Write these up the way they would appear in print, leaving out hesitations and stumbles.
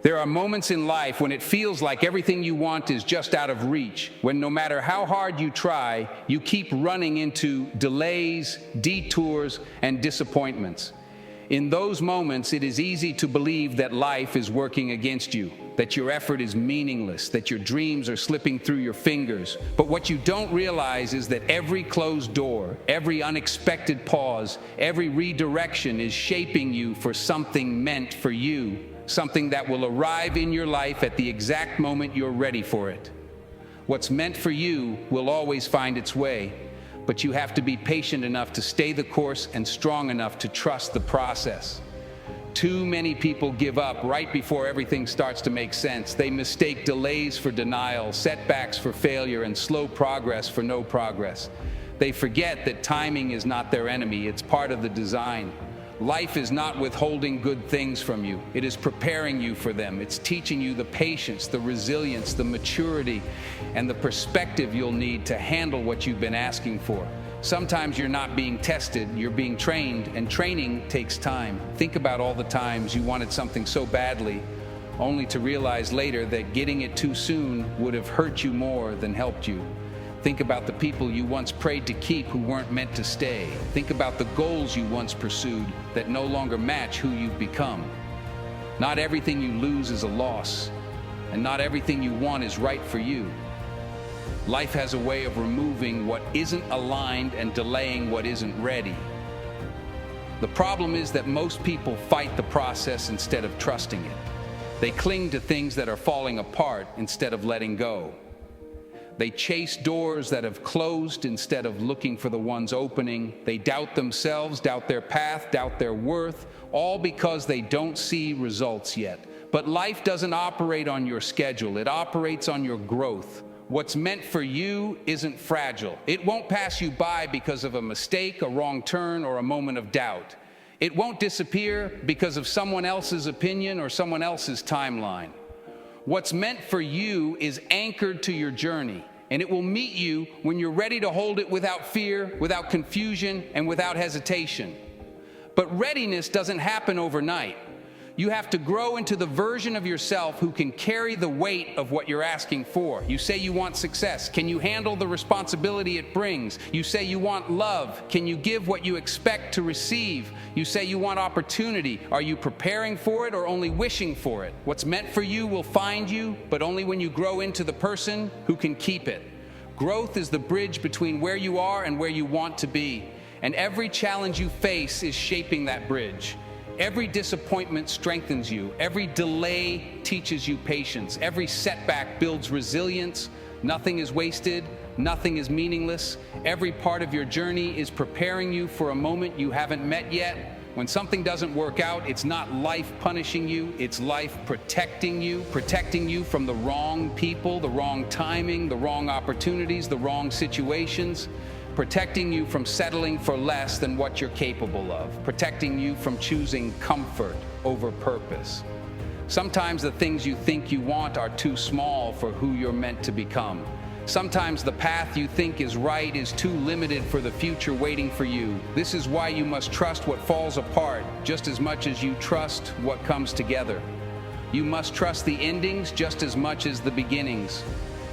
There are moments in life when it feels like everything you want is just out of reach, when no matter how hard you try, you keep running into delays, detours, and disappointments. In those moments, it is easy to believe that life is working against you, that your effort is meaningless, that your dreams are slipping through your fingers. But what you don't realize is that every closed door, every unexpected pause, every redirection is shaping you for something meant for you. Something that will arrive in your life at the exact moment you're ready for it. What's meant for you will always find its way, but you have to be patient enough to stay the course and strong enough to trust the process. Too many people give up right before everything starts to make sense. They mistake delays for denial, setbacks for failure, and slow progress for no progress. They forget that timing is not their enemy, it's part of the design. Life is not withholding good things from you. It is preparing you for them. It's teaching you the patience, the resilience, the maturity, and the perspective you'll need to handle what you've been asking for. Sometimes you're not being tested, you're being trained, and training takes time. Think about all the times you wanted something so badly, only to realize later that getting it too soon would have hurt you more than helped you. Think about the people you once prayed to keep who weren't meant to stay. Think about the goals you once pursued that no longer match who you've become. Not everything you lose is a loss, and not everything you want is right for you. Life has a way of removing what isn't aligned and delaying what isn't ready. The problem is that most people fight the process instead of trusting it. They cling to things that are falling apart instead of letting go. They chase doors that have closed instead of looking for the ones opening. They doubt themselves, doubt their path, doubt their worth, all because they don't see results yet. But life doesn't operate on your schedule. It operates on your growth. What's meant for you isn't fragile. It won't pass you by because of a mistake, a wrong turn, or a moment of doubt. It won't disappear because of someone else's opinion or someone else's timeline. What's meant for you is anchored to your journey, and it will meet you when you're ready to hold it without fear, without confusion, and without hesitation. But readiness doesn't happen overnight. You have to grow into the version of yourself who can carry the weight of what you're asking for. You say you want success. Can you handle the responsibility it brings? You say you want love. Can you give what you expect to receive? You say you want opportunity. Are you preparing for it or only wishing for it? What's meant for you will find you, but only when you grow into the person who can keep it. Growth is the bridge between where you are and where you want to be. And every challenge you face is shaping that bridge. Every disappointment strengthens you. Every delay teaches you patience. Every setback builds resilience. Nothing is wasted. Nothing is meaningless. Every part of your journey is preparing you for a moment you haven't met yet. When something doesn't work out, it's not life punishing you. It's life protecting you from the wrong people, the wrong timing, the wrong opportunities, the wrong situations. Protecting you from settling for less than what you're capable of, protecting you from choosing comfort over purpose. Sometimes the things you think you want are too small for who you're meant to become. Sometimes the path you think is right is too limited for the future waiting for you. This is why you must trust what falls apart just as much as you trust what comes together. You must trust the endings just as much as the beginnings.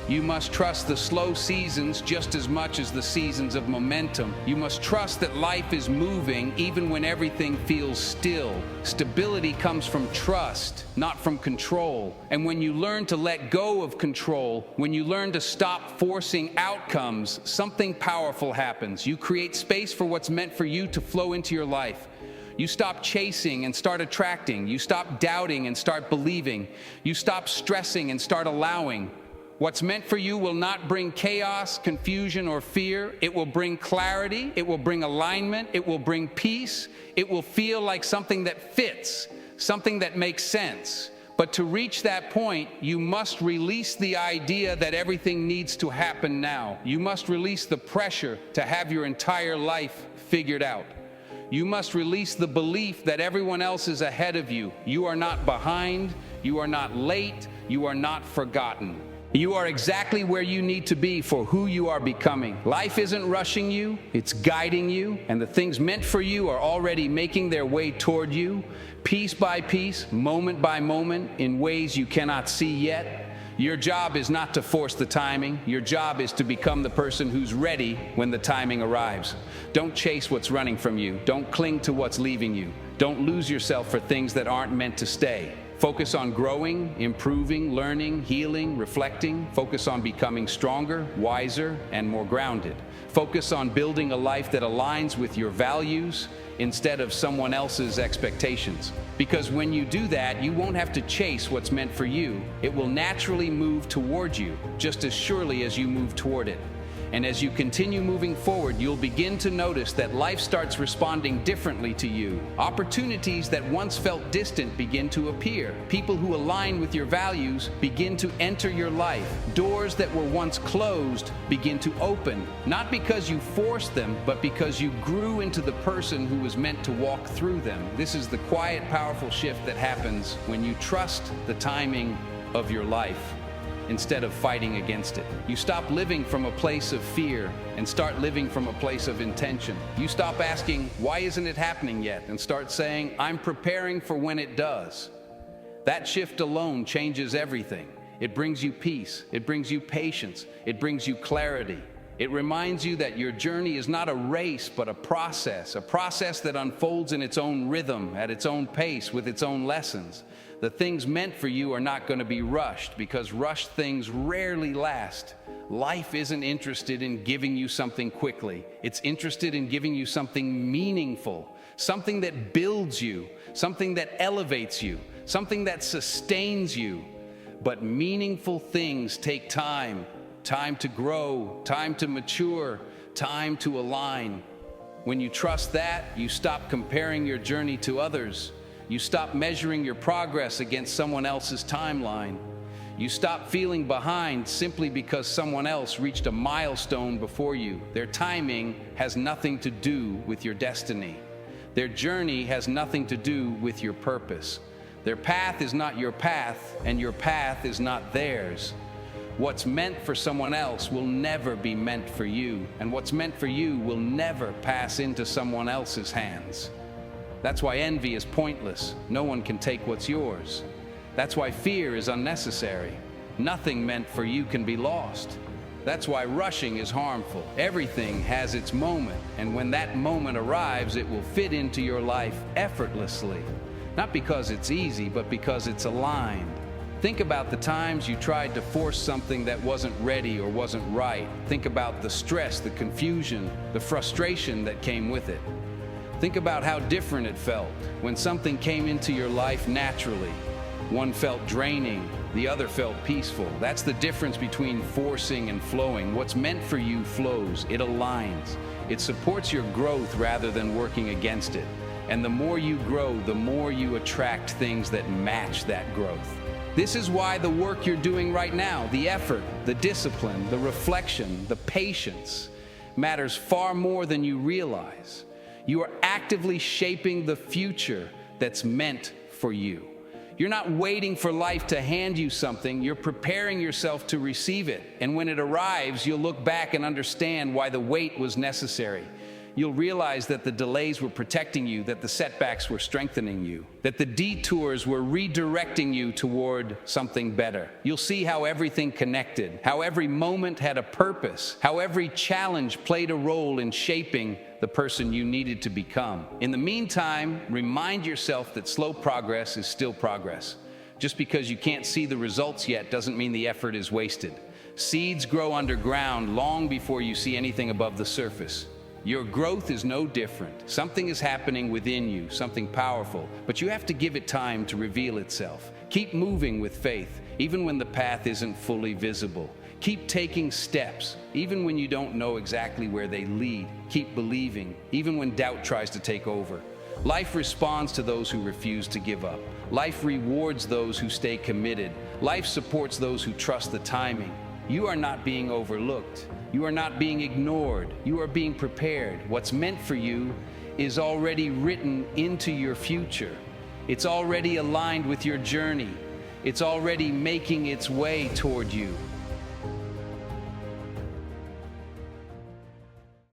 You must trust the slow seasons just as much as the seasons of momentum. You must trust that life is moving even when everything feels still. Stability comes from trust, not from control. And when you learn to let go of control, when you learn to stop forcing outcomes, something powerful happens. You create space for what's meant for you to flow into your life. You stop chasing and start attracting. You stop doubting and start believing. You stop stressing and start allowing. What's meant for you will not bring chaos, confusion, or fear. It will bring clarity. It will bring alignment. It will bring peace. It will feel like something that fits, something that makes sense. But to reach that point, you must release the idea that everything needs to happen now. You must release the pressure to have your entire life figured out. You must release the belief that everyone else is ahead of you. You are not behind. You are not late. You are not forgotten. You are exactly where you need to be for who you are becoming. Life isn't rushing you, it's guiding you, and the things meant for you are already making their way toward you, piece by piece, moment by moment, in ways you cannot see yet. Your job is not to force the timing. Your job is to become the person who's ready when the timing arrives. Don't chase what's running from you. Don't cling to what's leaving you. Don't lose yourself for things that aren't meant to stay. Focus on growing, improving, learning, healing, reflecting. Focus on becoming stronger, wiser, and more grounded. Focus on building a life that aligns with your values instead of someone else's expectations. Because when you do that, you won't have to chase what's meant for you. It will naturally move toward you, just as surely as you move toward it. And as you continue moving forward, you'll begin to notice that life starts responding differently to you. Opportunities that once felt distant begin to appear. People who align with your values begin to enter your life. Doors that were once closed begin to open, not because you forced them, but because you grew into the person who was meant to walk through them. This is the quiet, powerful shift that happens when you trust the timing of your life instead of fighting against it. You stop living from a place of fear and start living from a place of intention. You stop asking, why isn't it happening yet? And start saying, I'm preparing for when it does. That shift alone changes everything. It brings you peace. It brings you patience. It brings you clarity. It reminds you that your journey is not a race, but a process that unfolds in its own rhythm, at its own pace, with its own lessons. The things meant for you are not going to be rushed, because rushed things rarely last. Life isn't interested in giving you something quickly. It's interested in giving you something meaningful, something that builds you, something that elevates you, something that sustains you. But meaningful things take time. Time to grow, time to mature, time to align. When you trust that, you stop comparing your journey to others. You stop measuring your progress against someone else's timeline. You stop feeling behind simply because someone else reached a milestone before you. Their timing has nothing to do with your destiny. Their journey has nothing to do with your purpose. Their path is not your path, and your path is not theirs. What's meant for someone else will never be meant for you, and what's meant for you will never pass into someone else's hands. That's why envy is pointless. No one can take what's yours. That's why fear is unnecessary. Nothing meant for you can be lost. That's why rushing is harmful. Everything has its moment, and when that moment arrives, it will fit into your life effortlessly. Not because it's easy, but because it's aligned. Think about the times you tried to force something that wasn't ready or wasn't right. Think about the stress, the confusion, the frustration that came with it. Think about how different it felt when something came into your life naturally. One felt draining, the other felt peaceful. That's the difference between forcing and flowing. What's meant for you flows, it aligns. It supports your growth rather than working against it. And the more you grow, the more you attract things that match that growth. This is why the work you're doing right now, the effort, the discipline, the reflection, the patience, matters far more than you realize. You are actively shaping the future that's meant for you. You're not waiting for life to hand you something, you're preparing yourself to receive it. And when it arrives, you'll look back and understand why the wait was necessary. You'll realize that the delays were protecting you, that the setbacks were strengthening you, that the detours were redirecting you toward something better. You'll see how everything connected, how every moment had a purpose, how every challenge played a role in shaping the person you needed to become. In the meantime, remind yourself that slow progress is still progress. Just because you can't see the results yet doesn't mean the effort is wasted. Seeds grow underground long before you see anything above the surface. Your growth is no different. Something is happening within you, something powerful, but you have to give it time to reveal itself. Keep moving with faith, even when the path isn't fully visible. Keep taking steps, even when you don't know exactly where they lead. Keep believing, even when doubt tries to take over. Life responds to those who refuse to give up. Life rewards those who stay committed. Life supports those who trust the timing. You are not being overlooked. You are not being ignored. You are being prepared. What's meant for you is already written into your future. It's already aligned with your journey. It's already making its way toward you.